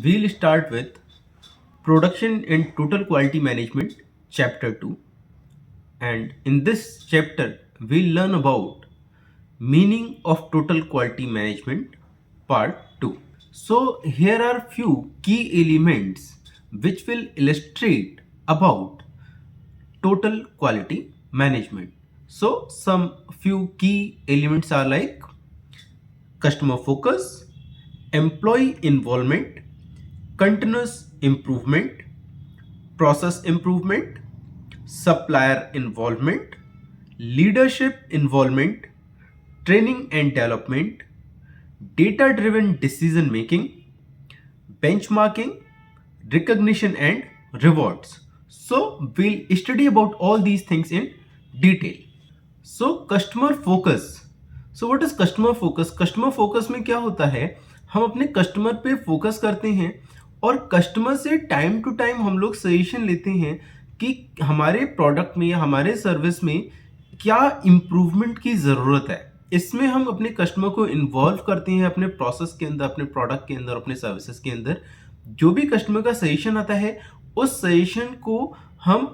we'll start with Production and Total Quality Management, Chapter 2. And in this chapter, we'll learn about Meaning of Total Quality Management, Part 2. So, here are few key elements which will illustrate about total quality management. So, some few key elements are like customer focus, employee involvement, continuous improvement, process improvement, supplier involvement, leadership involvement, training and development, data driven decision making, benchmarking, recognition and rewards. So we'll study about all these things in detail. So customer focus. So what is customer focus? Customer focus में क्या होता है, हम अपने customer पे focus करते हैं और कस्टमर से टाइम टू टाइम हम लोग सजेशन लेते हैं कि हमारे प्रोडक्ट में या हमारे सर्विस में क्या इम्प्रूवमेंट की ज़रूरत है. इसमें हम अपने कस्टमर को इन्वॉल्व करते हैं अपने प्रोसेस के अंदर, अपने प्रोडक्ट के अंदर, अपने सर्विसेज के अंदर. जो भी कस्टमर का सजेशन आता है उस सजेशन को हम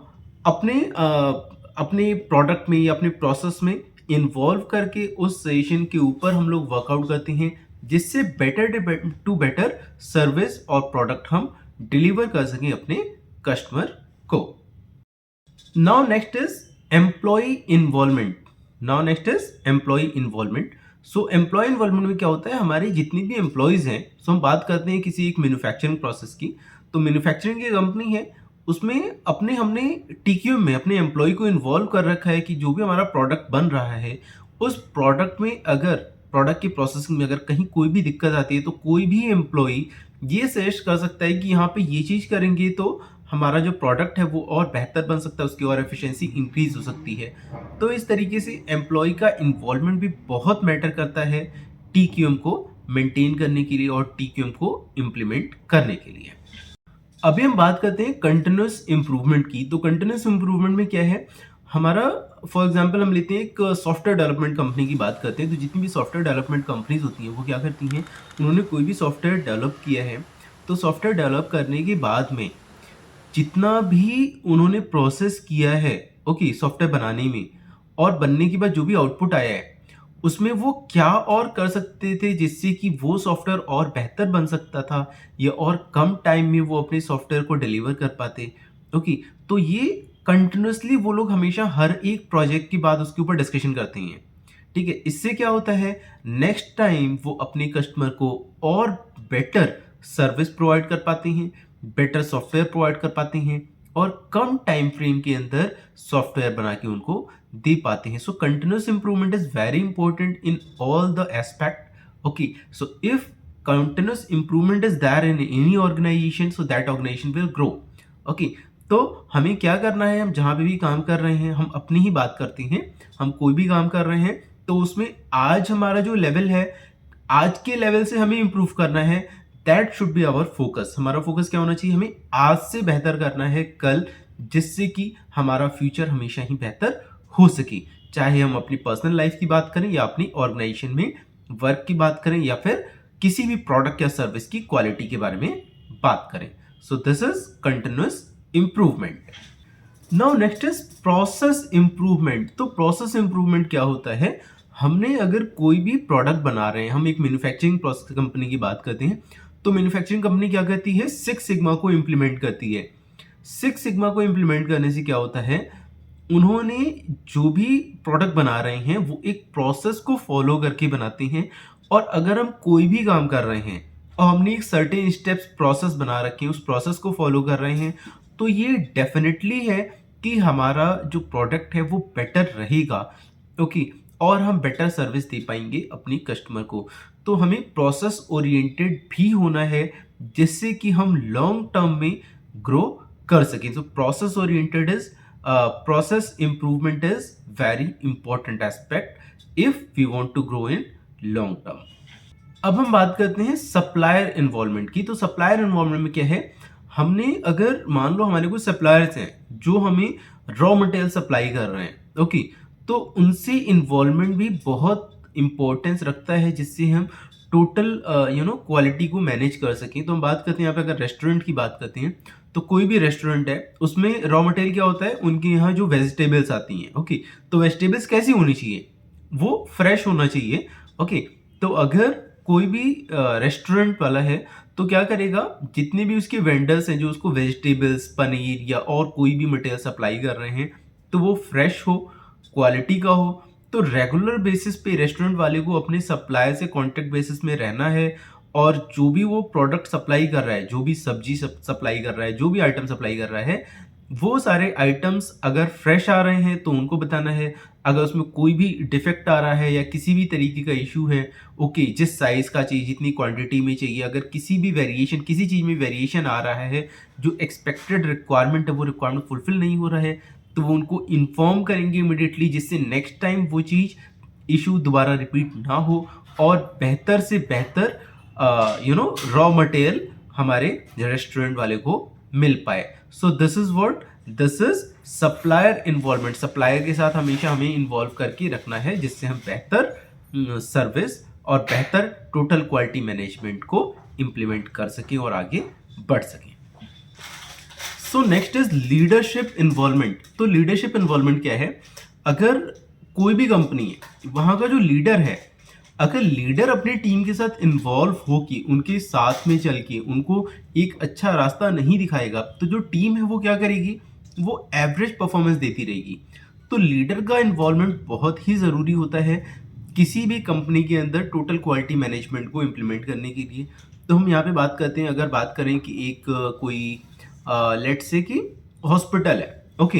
अपने प्रोडक्ट में या अपने प्रोसेस में इन्वॉल्व करके उस सजेशन के ऊपर हम लोग वर्कआउट करते हैं, जिससे बेटर टू बेटर सर्विस और प्रोडक्ट हम डिलीवर कर सकें अपने कस्टमर को. Now next is employee involvement. So employee involvement में क्या होता है, हमारे जितनी भी एम्प्लॉयज हैं, सो हम बात करते हैं किसी एक मैन्युफैक्चरिंग प्रोसेस की. तो मैन्युफैक्चरिंग की कंपनी है, उसमें हमने टीक्यूएम में अपने एम्प्लॉय को इन्वॉल्व कर रखा है कि जो भी हमारा प्रोडक्ट बन रहा है उस प्रोडक्ट में अगर प्रोडक्ट की प्रोसेसिंग में अगर कहीं कोई भी दिक्कत आती है तो कोई भी एम्प्लॉय ये सजेस्ट कर सकता है कि यहाँ पे ये चीज़ करेंगे तो हमारा जो प्रोडक्ट है वो और बेहतर बन सकता है, उसकी और एफिशिएंसी इंक्रीज हो सकती है. तो इस तरीके से एम्प्लॉय का इन्वॉल्वमेंट भी बहुत मैटर करता है टीक्यूएम को मेंटेन करने के लिए और टीक्यूएम को इम्प्लीमेंट करने के लिए. अभी हम बात करते हैं कंटिन्यूस इंप्रूवमेंट की. तो कंटिन्यूस इंप्रूवमेंट में क्या है हमारा, फॉर एग्जांपल हम लेते हैं एक सॉफ्टवेयर डेवलपमेंट कंपनी की बात करते हैं. तो जितनी भी सॉफ्टवेयर डेवलपमेंट कंपनीज होती हैं वो क्या करती हैं, उन्होंने कोई भी सॉफ्टवेयर डेवलप किया है तो सॉफ्टवेयर डेवलप करने के बाद में जितना भी उन्होंने प्रोसेस किया है सॉफ्टवेयर बनाने में और बनने के बाद जो भी आउटपुट आया है उसमें वो क्या और कर सकते थे जिससे कि वो सॉफ्टवेयर और बेहतर बन सकता था या और कम टाइम में वो अपने सॉफ्टवेयर को डिलीवर कर पाते. तो ये कंटिन्यूसली वो लोग हमेशा हर एक प्रोजेक्ट के बाद उसके ऊपर डिस्कशन करते हैं. ठीक है, इससे क्या होता है, नेक्स्ट टाइम वो अपने कस्टमर को और बेटर सर्विस प्रोवाइड कर पाते हैं, बेटर सॉफ्टवेयर प्रोवाइड कर पाते हैं और कम टाइम फ्रेम के अंदर सॉफ्टवेयर बना के उनको दे पाते हैं. So continuous improvement is very important in all the aspect. So if continuous improvement is there in any organization, so that organization will grow. तो हमें क्या करना है, हम जहाँ पे भी काम कर रहे हैं, हम अपनी ही बात करते हैं, हम कोई भी काम कर रहे हैं तो उसमें आज हमारा जो लेवल है, आज के लेवल से हमें इम्प्रूव करना है. That should be our focus. हमारा फोकस क्या होना चाहिए, हमें आज से बेहतर करना है कल, जिससे कि हमारा फ्यूचर हमेशा ही बेहतर हो सके. चाहे हम अपनी पर्सनल लाइफ की बात करें या अपनी ऑर्गेनाइजेशन में वर्क की बात करें या फिर किसी भी प्रोडक्ट या सर्विस की क्वालिटी के बारे में बात करें. सो this is continuous improvement. Now next is process improvement. तो प्रोसेस इंप्रूवमेंट क्या होता है, हमने अगर कोई भी प्रोडक्ट बना रहे हैं, हम एक मैन्युफैक्चरिंग प्रोसेस कंपनी की बात करते हैं, तो मैन्युफैक्चरिंग कंपनी क्या करती है, सिक्स सिग्मा को इंप्लीमेंट करती है. सिक्स सिग्मा को इंप्लीमेंट करने से क्या होता है, उन्होंने जो भी प्रोडक्ट बना रहे हैं वो एक प्रोसेस को फॉलो करके बनाते हैं. और अगर हम कोई भी काम कर रहे हैं और हमने एक सर्टेन स्टेप्स प्रोसेस बना रखे हैं, उस प्रोसेस को फॉलो कर रहे हैं, तो ये डेफिनेटली है कि हमारा जो प्रोडक्ट है वो बेटर रहेगा. और हम बेटर सर्विस दे पाएंगे अपनी कस्टमर को. तो हमें प्रोसेस ओरिएंटेड भी होना है जिससे कि हम लॉन्ग टर्म में ग्रो कर सकें. तो process oriented is process improvement is very important aspect if we want to grow in long term. अब हम बात करते हैं सप्लायर इन्वॉल्वमेंट की. तो सप्लायर इन्वॉल्वमेंट में क्या है, हमने अगर मान लो हमारे कुछ सप्लायर्स हैं जो हमें रॉ मटेरियल सप्लाई कर रहे हैं, तो उनसे इन्वॉल्वमेंट भी बहुत इंपॉर्टेंस रखता है, जिससे हम टोटल क्वालिटी को मैनेज कर सकें। तो हम बात करते हैं यहाँ पे, अगर रेस्टोरेंट की बात करते हैं, तो कोई भी रेस्टोरेंट है उसमें रॉ मटेरियल क्या होता है, उनके यहाँ जो वेजिटेबल्स आती हैं, ओके, तो वेजिटेबल्स कैसी होनी चाहिए, वो फ्रेश होना चाहिए, ओके। तो अगर कोई भी रेस्टोरेंट वाला है तो क्या करेगा, जितने भी उसके वेंडर्स हैं जो उसको वेजिटेबल्स, पनीर या और कोई भी मटेरियल सप्लाई कर रहे हैं, तो वो फ्रेश हो, क्वालिटी का हो। तो रेगुलर बेसिस पे रेस्टोरेंट वाले को अपने सप्लायर से कॉन्ट्रैक्ट बेसिस में रहना है, और जो भी वो प्रोडक्ट सप्लाई कर रहा है, जो भी सब्जी सप्लाई कर रहा है, जो भी आइटम सप्लाई कर रहा है, वो सारे आइटम्स अगर फ्रेश आ रहे हैं तो उनको बताना है। अगर उसमें कोई भी डिफेक्ट आ रहा है या किसी भी तरीके का इशू है, ओके, जिस साइज का चाहिए, जितनी क्वांटिटी में चाहिए, अगर किसी भी वेरिएशन, किसी चीज़ में वेरिएशन आ रहा है, जो एक्सपेक्टेड रिक्वायरमेंट है वो रिक्वायरमेंट फुलफिल नहीं हो रहा है, तो वो उनको इन्फॉर्म करेंगे इमिडिएटली, जिससे नेक्स्ट टाइम वो चीज़ इशू दोबारा रिपीट ना हो, और बेहतर से बेहतर रॉ मटेरियल हमारे रेस्टोरेंट वाले को मिल पाए। सो this is supplier involvement. Supplier के साथ हमेशा हमें इन्वॉल्व करके रखना है, जिससे हम बेहतर सर्विस और बेहतर टोटल क्वालिटी मैनेजमेंट को इम्प्लीमेंट कर सकें और आगे बढ़ सकें। So next is leadership involvement. तो लीडरशिप इन्वॉल्वमेंट क्या है, अगर कोई भी कंपनी है, वहाँ का जो लीडर है, अगर लीडर अपनी टीम के साथ इन्वॉल्व हो के उनके साथ में चल के उनको एक अच्छा रास्ता नहीं दिखाएगा, तो जो टीम है वो क्या करेगी, वो एवरेज परफॉर्मेंस देती रहेगी। तो लीडर का इन्वॉल्वमेंट बहुत ही ज़रूरी होता है किसी भी कंपनी के अंदर टोटल क्वालिटी मैनेजमेंट को इम्प्लीमेंट करने के लिए। तो हम यहाँ पे बात करते हैं, अगर बात करें कि एक कोई लेट्स से कि हॉस्पिटल है, ओके,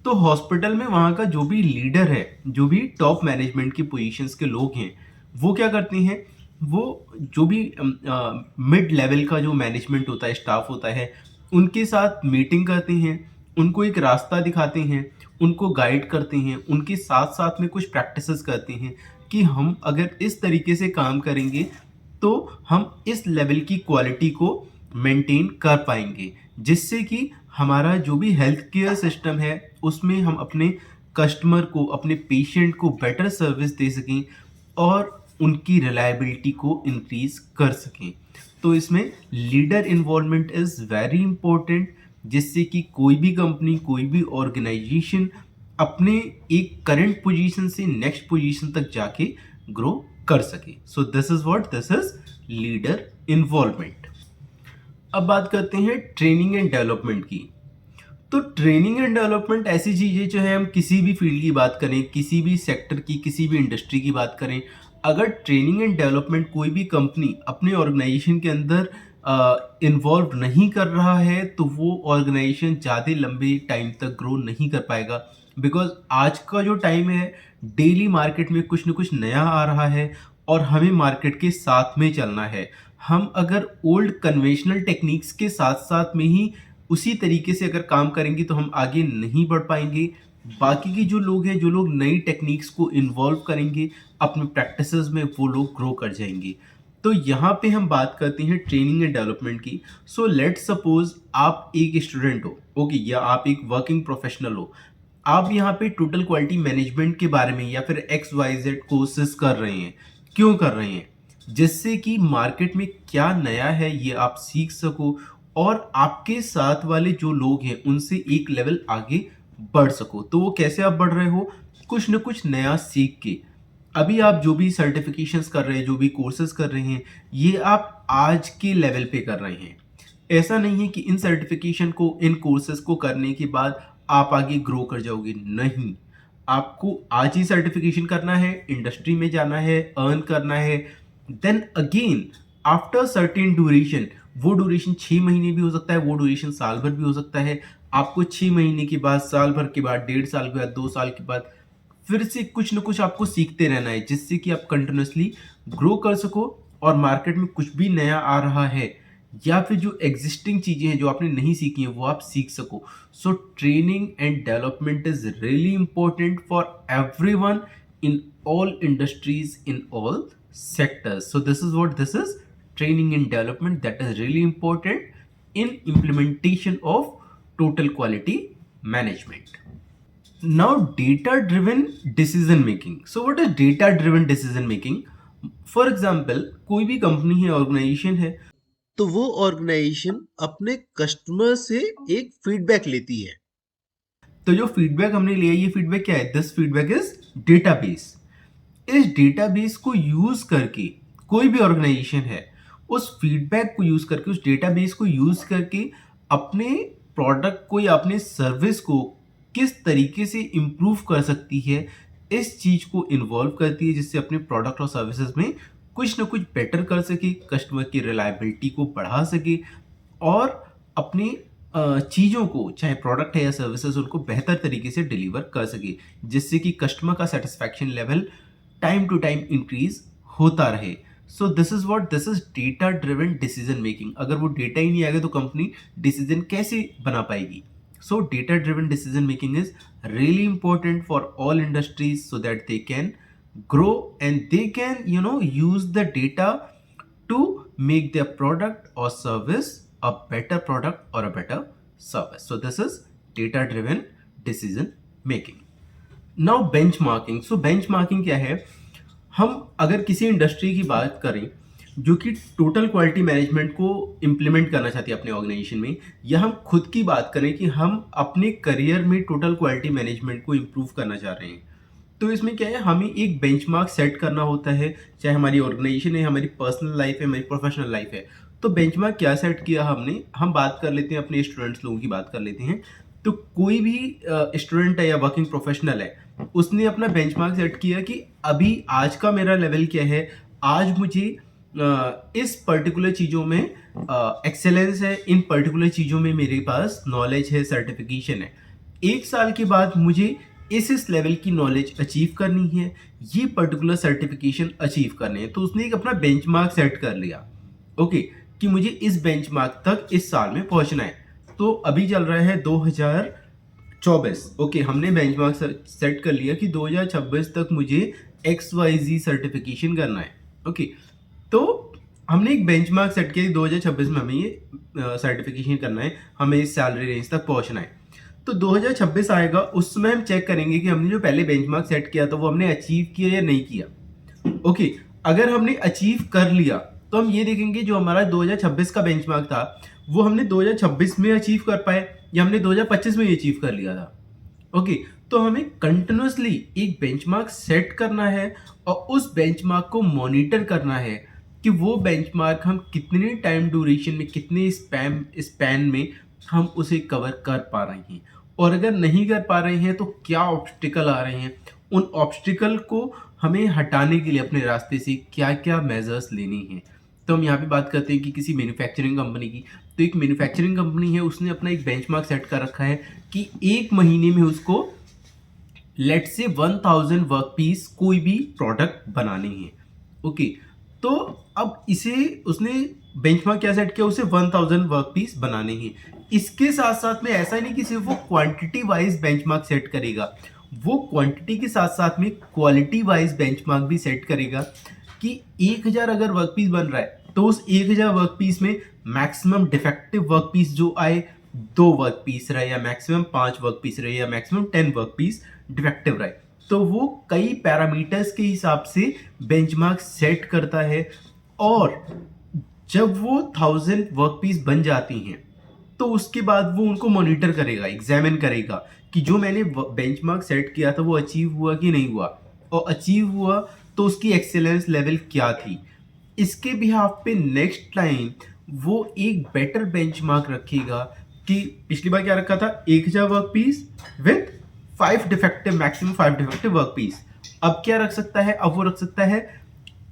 तो हॉस्पिटल में वहाँ का जो भी लीडर है, जो भी टॉप मैनेजमेंट की पोजीशंस के लोग हैं, वो क्या करते हैं, वो जो भी मिड लेवल का जो मैनेजमेंट होता है, स्टाफ होता है, उनके साथ मीटिंग करते हैं, उनको एक रास्ता दिखाते हैं, उनको गाइड करते हैं, उनके साथ साथ में कुछ प्रैक्टिसेस करते हैं कि हम अगर इस तरीके से काम करेंगे तो हम इस लेवल की क्वालिटी को मेंटेन कर पाएंगे, जिससे कि हमारा जो भी हेल्थ केयर सिस्टम है उसमें हम अपने कस्टमर को, अपने पेशेंट को बेटर सर्विस दे सकें और उनकी रिलायबिलिटी को इंक्रीज कर सकें। तो इसमें leader involvement is very important, जिससे कि कोई भी कंपनी, कोई भी ऑर्गेनाइजेशन अपने एक करंट पोजीशन से नेक्स्ट पोजीशन तक जाके ग्रो कर सके। सो दिस इज लीडर इन्वॉल्वमेंट। अब बात करते हैं ट्रेनिंग एंड डेवलपमेंट की। तो ट्रेनिंग एंड डेवलपमेंट ऐसी चीज़ है, जो है हम किसी भी फील्ड की बात करें, किसी भी सेक्टर की, किसी भी इंडस्ट्री की बात करें, अगर ट्रेनिंग एंड डेवलपमेंट कोई भी कंपनी अपने ऑर्गेनाइजेशन के अंदर इन्वॉल्व नहीं कर रहा है, तो वो ऑर्गेनाइजेशन ज़्यादा लंबे टाइम तक ग्रो नहीं कर पाएगा। बिकॉज आज का जो टाइम है, डेली मार्केट में कुछ ना कुछ नया आ रहा है और हमें मार्केट के साथ में चलना है। हम अगर ओल्ड कन्वेंशनल टेक्निक्स के साथ साथ में ही उसी तरीके से अगर काम करेंगे तो हम आगे नहीं बढ़ पाएंगे। बाकी के जो लोग हैं, जो लोग नई टेक्निक्स को इन्वॉल्व करेंगे अपने प्रैक्टिसेस में, वो लोग ग्रो कर जाएंगे। तो यहाँ पे हम बात करते हैं ट्रेनिंग एंड डेवलपमेंट की। सो लेट सपोज आप एक स्टूडेंट हो, ओके, या आप एक वर्किंग प्रोफेशनल हो, आप यहाँ पे टोटल क्वालिटी मैनेजमेंट के बारे में या फिर XYZ कोर्सेज कर रहे हैं। क्यों कर रहे हैं? जिससे कि मार्केट में क्या नया है ये आप सीख सको और आपके साथ वाले जो लोग हैं उनसे एक लेवल आगे बढ़ सको। तो वो कैसे आप बढ़ रहे हो? कुछ न कुछ नया सीख के। अभी आप जो भी सर्टिफिकेशंस कर रहे हैं, जो भी कोर्सेज कर रहे हैं, ये आप आज के लेवल पे कर रहे हैं। ऐसा नहीं है कि इन सर्टिफिकेशन को, इन कोर्सेज को करने के बाद आप आगे ग्रो कर जाओगे। नहीं, आपको आज ही सर्टिफिकेशन करना है, इंडस्ट्री में जाना है, अर्न करना है, then again after certain duration, वो ड्यूरेशन 6 महीने भी हो सकता है, वो ड्यूरेशन साल भर भी हो सकता है। आपको 6 महीने के बाद, साल भर के बाद, 1.5 साल के बाद, 2 साल के बाद फिर से कुछ ना कुछ आपको सीखते रहना है, जिससे कि आप कंटिन्यूसली ग्रो कर सको और मार्केट में कुछ भी नया आ रहा है या फिर जो एग्जिस्टिंग चीज़ें हैं जो आपने नहीं सीखी हैं वो आप सीख सको। So training and development is really important for everyone in all industries, in all sectors. So this is training and development that is really important in implementation of total quality management. Now data driven decision making. So what is data driven decision making? For example कोई भी company है, organisation है, तो वो organisation अपने customer से एक feedback लेती है। तो जो फीडबैक हमने लिया, ये फीडबैक क्या है? This feedback is database. इस डेटाबेस को यूज करके कोई भी ऑर्गेनाइजेशन है, उस फीडबैक को यूज करके, उस डेटाबेस को यूज करके अपने प्रोडक्ट को या अपने सर्विस को किस तरीके से इम्प्रूव कर सकती है, इस चीज को इन्वॉल्व करती है, जिससे अपने प्रोडक्ट और सर्विसेज में कुछ ना कुछ बेटर कर सके, कस्टमर की रिलायबिलिटी को बढ़ा सके और अपनी चीज़ों को, चाहे प्रोडक्ट है या सर्विसेज, उनको बेहतर तरीके से डिलीवर कर सके, जिससे कि कस्टमर का satisfaction level time to time increase होता रहे। So this is data driven decision making. अगर वो डेटा ही नहीं आएगा तो कंपनी डिसीजन कैसे बना पाएगी? सो data driven decision making is really important for all industries so that they can grow and they can use the data to make their product or service a better product or a better service. So this is data driven decision making. Now benchmarking. So benchmarking क्या है? हम अगर किसी industry की बात करें जो कि टोटल क्वालिटी मैनेजमेंट को इम्प्लीमेंट करना चाहती है अपने ऑर्गेनाइजेशन में, या हम खुद की बात करें कि हम अपने करियर में टोटल क्वालिटी मैनेजमेंट को इम्प्रूव करना चाह रहे हैं, तो इसमें क्या है, हमें एक बेंचमार्क सेट करना होता है। चाहे हमारी ऑर्गेनाइजेशन है, हमारी पर्सनल लाइफ है, हमारी प्रोफेशनल लाइफ है। तो बेंचमार्क क्या सेट किया हमने? हम बात कर लेते हैं अपने स्टूडेंट्स लोगों की बात कर लेते हैं। तो कोई भी स्टूडेंट है या वर्किंग प्रोफेशनल है, उसने अपना बेंचमार्क सेट किया कि अभी आज का मेरा लेवल क्या है, आज मुझे इस पर्टिकुलर चीज़ों में एक्सेलेंस है, इन पर्टिकुलर चीज़ों में मेरे पास नॉलेज है, सर्टिफिकेशन है। एक साल के बाद मुझे इस लेवल की नॉलेज अचीव करनी है, ये पर्टिकुलर सर्टिफिकेशन अचीव करने हैं। तो उसने एक अपना बेंचमार्क सेट कर लिया, ओके, कि मुझे इस बेंचमार्क तक इस साल में पहुंचना है। तो अभी चल रहा है 2024, ओके, हमने बेंचमार्क सेट कर लिया कि 2026 तक मुझे XYZ सर्टिफिकेशन करना है, ओके। तो हमने एक बेंचमार्क सेट किया कि 2026 में हमें ये सर्टिफिकेशन करना है, हमें इस सैलरी रेंज तक पहुंचना है। तो 2026 आएगा, उसमें हम चेक करेंगे कि हमने जो पहले बेंचमार्क सेट किया था वो हमने अचीव किया या नहीं किया, ओके। अगर हमने अचीव कर लिया तो हम ये देखेंगे जो हमारा 2026 का बेंचमार्क था वो हमने 2026 में अचीव कर पाए या हमने 2025 में अचीव कर लिया था, ओके। तो हमें कंटिन्यूसली एक बेंचमार्क सेट करना है और उस बेंचमार्क को मॉनिटर करना है कि वो बेंचमार्क हम कितने टाइम ड्यूरेशन में, कितने स्पैन में हम उसे कवर कर पा रहे हैं, और अगर नहीं कर पा रहे हैं तो क्या ऑब्स्टिकल आ रहे हैं, उन ऑब्स्टिकल को हमें हटाने के लिए अपने रास्ते से क्या क्या मेजर्स लेने हैं। तो हम यहाँ पे बात करते हैं कि किसी मैन्युफैक्चरिंग कंपनी की। तो एक मैन्युफैक्चरिंग कंपनी है, उसने अपना एक बेंचमार्क सेट कर रखा है कि एक महीने में उसको लेट से 1000 वर्क पीस कोई भी प्रोडक्ट बनाने हैं, ओके। तो अब इसे उसने बेंचमार्क क्या सेट किया, उसे 1000 वर्क पीस बनाने हैं। इसके साथ साथ में ऐसा नहीं कि सिर्फ वो क्वांटिटी वाइज बेंचमार्क सेट करेगा, वो क्वांटिटी के साथ साथ में क्वालिटी वाइज बेंचमार्क भी सेट करेगा कि 1000 अगर वर्क पीस बन रहा है तो उस 1000 वर्क पीस में मैक्सिमम डिफेक्टिव वर्क पीस जो आए 2 वर्क पीस रहे, या मैक्सिमम 5 वर्क पीस रहे, या मैक्सिमम 10 वर्क पीस डिफेक्टिव रहे। तो वो कई पैरामीटर्स के हिसाब से बेंचमार्क सेट करता है, और जब वो 1000 वर्क पीस बन जाती हैं तो उसके बाद वो उनको मॉनिटर करेगा, एग्जामिन करेगा कि जो मैंने बेंचमार्क सेट किया था वो अचीव हुआ कि नहीं हुआ, और अचीव हुआ तो उसकी एक्सेलेंस लेवल क्या थी। इसके बिहाफ पे नेक्स्ट टाइम वो एक बेटर बेंचमार्क रखेगा कि पिछली बार क्या रखा था, 1000 work piece with 5 defective, maximum 5 defective work piece. अब क्या रख सकता है, अब वो रख सकता है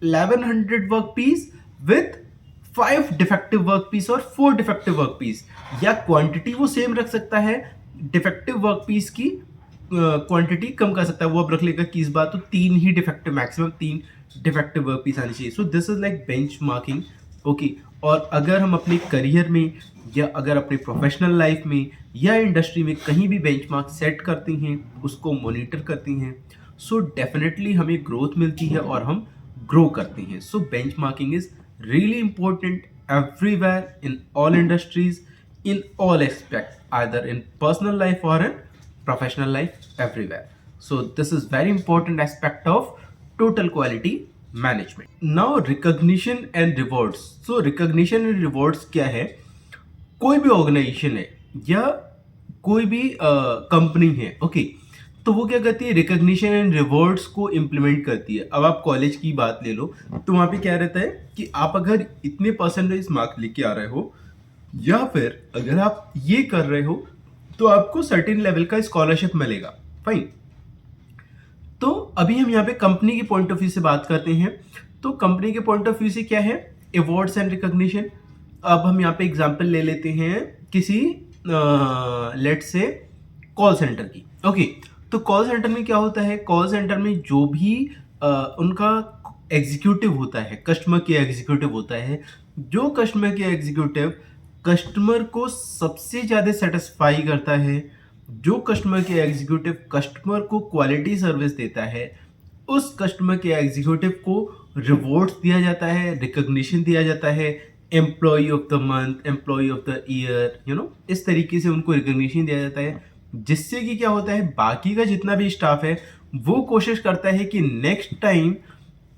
1100 work piece with 5 defective work piece और 4 डिफेक्टिव वर्क पीस, या क्वांटिटी वो सेम रख सकता है, डिफेक्टिव वर्क पीस की क्वांटिटी कम कर सकता है। वो अब रख लेगा कि इस बार तो 3 ही defective, maximum 3 defective work piece आनी चाहिए। So this is like benchmarking, okay. और अगर हम अपने करियर में या अगर अपने प्रोफेशनल लाइफ में या इंडस्ट्री में कहीं भी बेंचमार्क सेट करते हैं, उसको मॉनिटर करते हैं, सो डेफिनेटली हमें ग्रोथ मिलती है और हम ग्रो करते हैं। So benchmarking is really important everywhere in all industries, in all aspects, either in personal life or in professional life, everywhere. So this is very important aspect of total quality management. Now recognition and rewards. So recognition and rewards क्या है? कोई भी organisation है या कोई भी company है, okay, तो वो क्या करती है? रिकॉग्निशन एंड रिवॉर्ड्स को इम्प्लीमेंट करती है. अब आप कॉलेज की बात ले लो, तो वहाँ पे क्या रहता है कि आप अगर इतने परसेंटेज मार्क लेके आ रहे हो या फिर अगर आप ये कर रहे हो तो आपको सर्टेन लेवल का स्कॉलरशिप मिलेगा. फाइन. तो अभी हम यहाँ पे कंपनी के पॉइंट ऑफ व्यू से बात करते हैं. तो कंपनी के पॉइंट ऑफ व्यू से क्या है? Awards and recognition. अब हम यहाँ पे एग्जांपल ले लेते हैं किसी लेट से कॉल सेंटर की. ओके, तो कॉल सेंटर में क्या होता है? कॉल सेंटर में जो भी उनका एग्जीक्यूटिव होता है, कस्टमर केयर एग्जीक्यूटिव होता है, जो कस्टमर केयर एग्जीक्यूटिव कस्टमर को सबसे ज़्यादा सेटिस्फाई करता है, जो कस्टमर केयर एग्जीक्यूटिव कस्टमर को क्वालिटी सर्विस देता है, उस कस्टमर केयर एग्जीक्यूटिव को रिवॉर्ड्स दिया जाता है, रिकॉग्निशन दिया जाता है, employee of the month, employee of the year, इस तरीके से उनको रिकॉग्निशन दिया जाता है. जिससे कि क्या होता है, बाकी का जितना भी स्टाफ है वो कोशिश करता है कि नेक्स्ट टाइम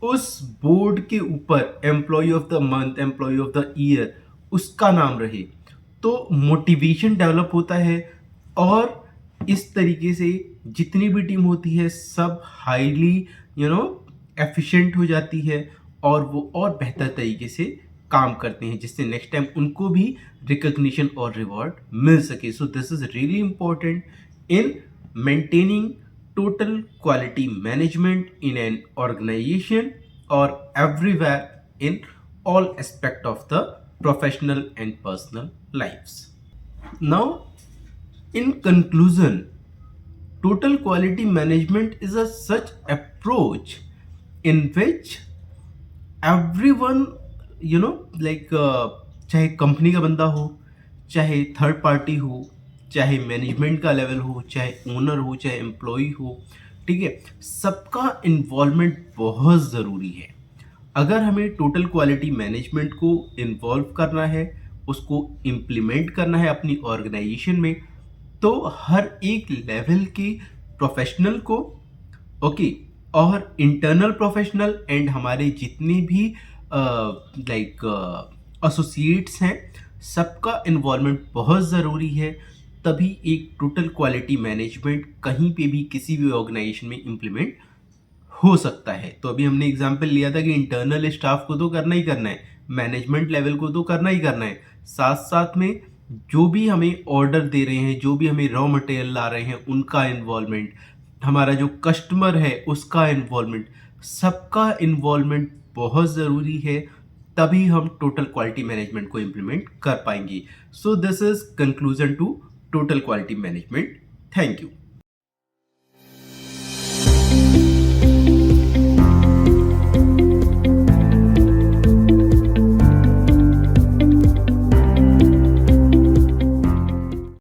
उस बोर्ड के ऊपर employee of the month, employee of the year उसका नाम रहे. तो मोटिवेशन डेवलप होता है और इस तरीके से जितनी भी टीम होती है सब हाईली एफिशिएंट हो जाती है और वो और बेहतर तरीके से काम करते हैं, जिससे नेक्स्ट टाइम उनको भी रिकॉग्निशन और रिवॉर्ड मिल सके. सो this is really important in maintaining total quality management in an organization or everywhere in all aspect of the professional and personal lives. Now, in conclusion, total quality management is a such approach in which everyone, चाहे company का बंदा हो, चाहे third party हो, चाहे management का level हो, चाहे ओनर हो, चाहे एम्प्लॉय हो, ठीक है, सबका इन्वॉल्वमेंट बहुत ज़रूरी है. अगर हमें टोटल क्वालिटी मैनेजमेंट को इन्वॉल्व करना है, उसको इम्प्लीमेंट करना है अपनी ऑर्गेनाइजेशन में, तो हर एक लेवल के प्रोफेशनल को, ओके, और इंटरनल प्रोफेशनल एंड हमारे जितने भी एसोसिएट्स हैं, सबका इन्वॉल्वमेंट बहुत ज़रूरी है. तभी एक टोटल क्वालिटी मैनेजमेंट कहीं पे भी किसी भी ऑर्गेनाइजेशन में इम्प्लीमेंट हो सकता है. तो अभी हमने एग्जांपल लिया था कि इंटरनल स्टाफ को तो करना ही करना है, मैनेजमेंट लेवल को तो करना ही करना है, साथ साथ में जो भी हमें ऑर्डर दे रहे हैं, जो भी हमें रॉ मटेरियल ला रहे हैं, उनका इन्वॉल्वमेंट, हमारा जो कस्टमर है उसका इन्वॉल्वमेंट, सबका इन्वॉल्वमेंट बहुत ज़रूरी है. तभी हम टोटल क्वालिटी मैनेजमेंट को इम्प्लीमेंट कर पाएंगे. So this is conclusion to total quality management. Thank you.